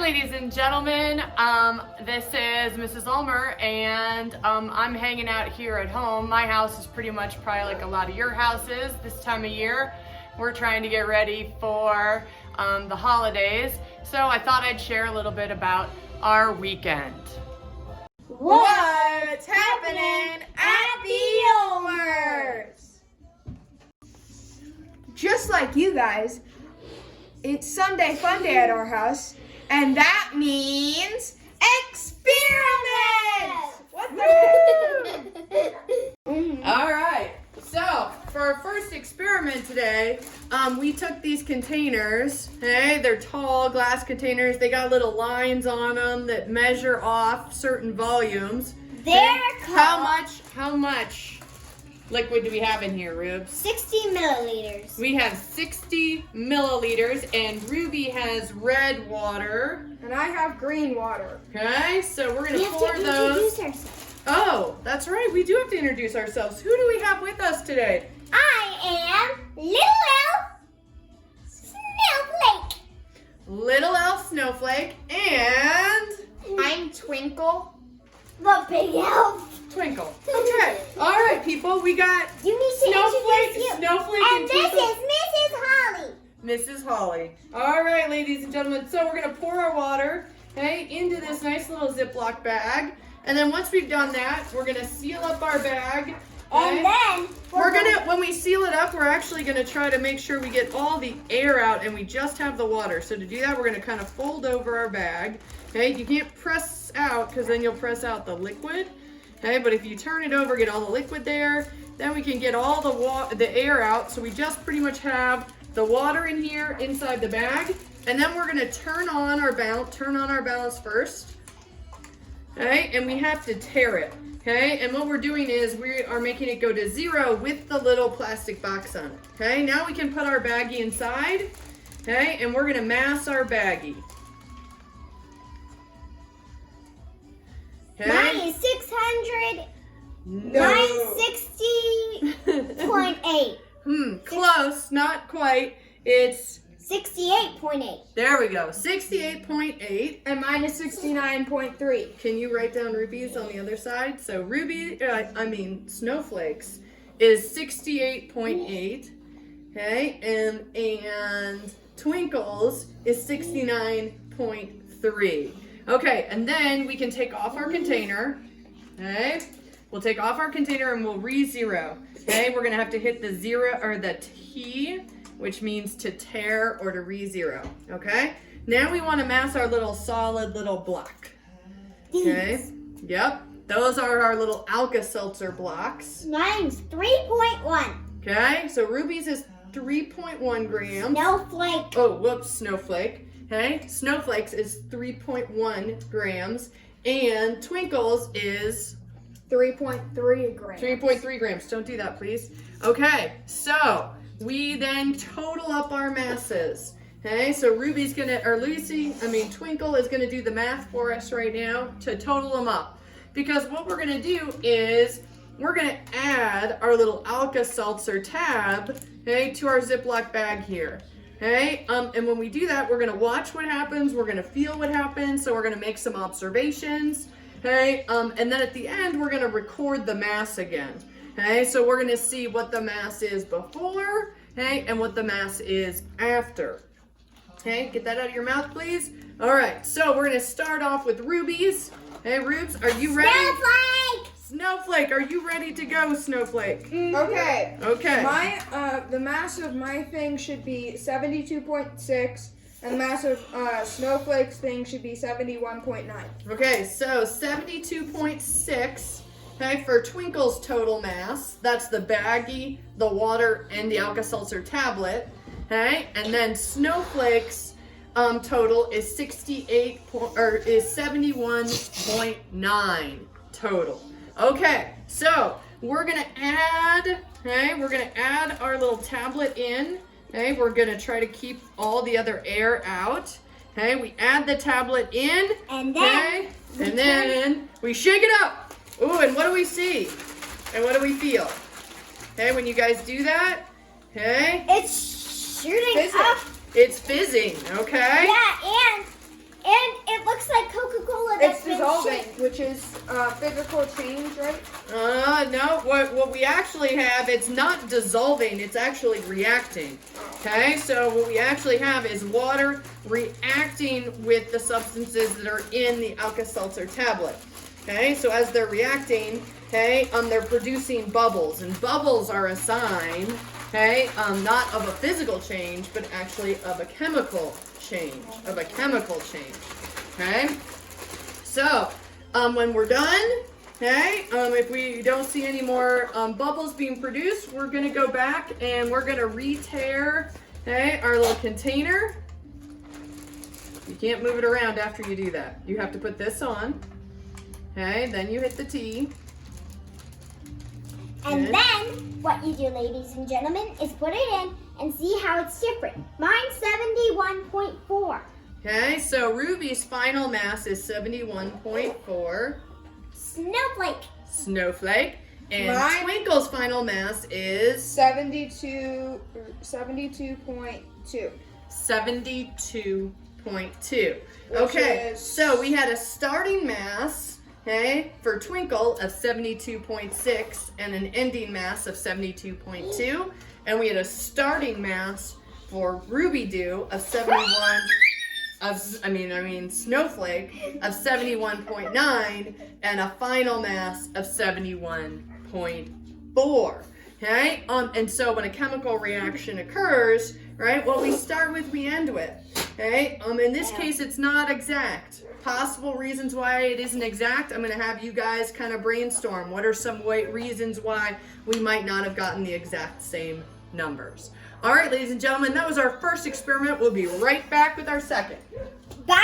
ladies and gentlemen. This is Mrs. Ulmer, and I'm hanging out here at home. My house is pretty much probably like a lot of your houses this time of year. We're trying to get ready for the holidays, so I thought I'd share a little bit about our weekend. What's happening at the Ulmers? Just like you guys, it's Sunday fun day at our house, and that means experiments! What the heck? All right, so for our first experiment today, we took these containers. Hey, they're tall glass containers. They got little lines on them that measure off certain volumes. They're How much liquid do we have in here, Rubes? 60 milliliters. We have 60 milliliters, and Ruby has red water. And I have green water. Okay, so we're We gonna have pour to those. introduce ourselves. Oh, that's right. We do have to introduce ourselves. Who do we have with us today? I am Little Elf Snowflake. Little Elf Snowflake and I'm Twinkle. The big elf. Twinkle. Okay. All right, people. We got You need to introduce you. Snowflake, And this Twinkle. is Mrs. Holly. Mrs. Holly. All right, ladies and gentlemen. So we're gonna pour our water, okay, into this nice little Ziploc bag, and then once we've done that, we're gonna seal up our bag. Okay? And then When we seal it up, we're actually gonna try to make sure we get all the air out and we just have the water. So to do that, we're gonna kind of fold over our bag. Okay, you can't press out because then you'll press out the liquid. Okay, but if you turn it over, get all the liquid there, then we can get all the air out. So we just pretty much have the water in here inside the bag, and then we're gonna turn on our balance first. Okay, and we have to tare it. Okay, and what we're doing is we are making it go to 0 with the little plastic box on it. Okay, now we can put our baggie inside. Okay, and we're gonna mass our baggie. Okay. mine is 600. No. Mine's 60.8. Close, not quite. It's 68.8. there we go, 68.8. And mine is 69.3. Can you write down Ruby's on the other side? So Snowflakes is 68.8. Okay, and Twinkles is 69.3. Okay, and then we can take off our container. Okay, we'll take off our container and we'll re-zero. Okay, we're gonna have to hit the 0 or the T, which means to tear or to re-zero. Okay, now we want to mass our little solid little block. Okay, yep, those are our little Alka-Seltzer blocks. Mine's 3.1. Okay, so Ruby's is 3.1 grams. Snowflake. Oh, whoops, Snowflake. Okay, Snowflakes is 3.1 grams, and Twinkles is 3.3 grams. 3.3 grams. Don't do that, please. Okay, so we then total up our masses. Okay, so Twinkle is gonna do the math for us right now to total them up. Because what we're gonna do is we're gonna add our little Alka-Seltzer tab, okay, to our Ziploc bag here. Okay, and when we do that, we're gonna watch what happens, we're gonna feel what happens, so we're gonna make some observations. Okay, and then at the end, we're gonna record the mass again. Okay, so we're gonna see what the mass is before, okay, and what the mass is after. Okay, get that out of your mouth, please. All right, so we're gonna start off with Ruby's. Hey, Rubes, are you ready? Snowflake. Snowflake, are you ready to go, Snowflake? Okay. Okay. The mass of my thing should be 72.6, and the mass of Snowflake's thing should be 71.9. Okay, so 72.6, okay, for Twinkle's total mass. That's the baggie, the water, and the Alka-Seltzer tablet. Okay, and then Snowflake's total is 71.9 total. Okay, so we're gonna add our little tablet in. Okay, we're gonna try to keep all the other air out. Okay, we add the tablet in. And then, then we shake it up. Ooh, and what do we see? And what do we feel? Okay, when you guys do that, okay? it's shooting Fizzing. up. It's fizzing, okay? Yeah, and it looks like Coca-Cola that's It's been dissolving, shaped. which is physical change, right? No, what we actually have, it's not dissolving, it's actually reacting. Okay, so what we actually have is water reacting with the substances that are in the Alka-Seltzer tablet. Okay, so as they're reacting, okay, they're producing bubbles, and bubbles are a sign, okay, not of a physical change, but actually of a chemical change, okay? So, when we're done, okay, if we don't see any more bubbles being produced, we're gonna go back and we're gonna re-tear, okay, our little container. You can't move it around after you do that. You have to put this on, okay, then you hit the T. And Okay. then what you do, ladies and gentlemen, is put it in and see how it's different. Mine's 71.4. Okay, so Ruby's final mass is 71.4 Snowflake. snowflake, and Mine- Twinkle's final mass is 72.2. 72.2. Which Okay, is- so we had a starting mass, okay, for Twinkle of 72.6 and an ending mass of 72.2, and we had a starting mass for Ruby Doo of 71 Snowflake of 71.9 and a final mass of 71.4. Okay? And so when a chemical reaction occurs, right, what we start with, we end with. Okay? In this case, it's not exact. Possible reasons why it isn't exact, I'm going to have you guys kind of brainstorm. What are some reasons why we might not have gotten the exact same numbers? All right, ladies and gentlemen, that was our first experiment. We'll be right back with our second. Bye.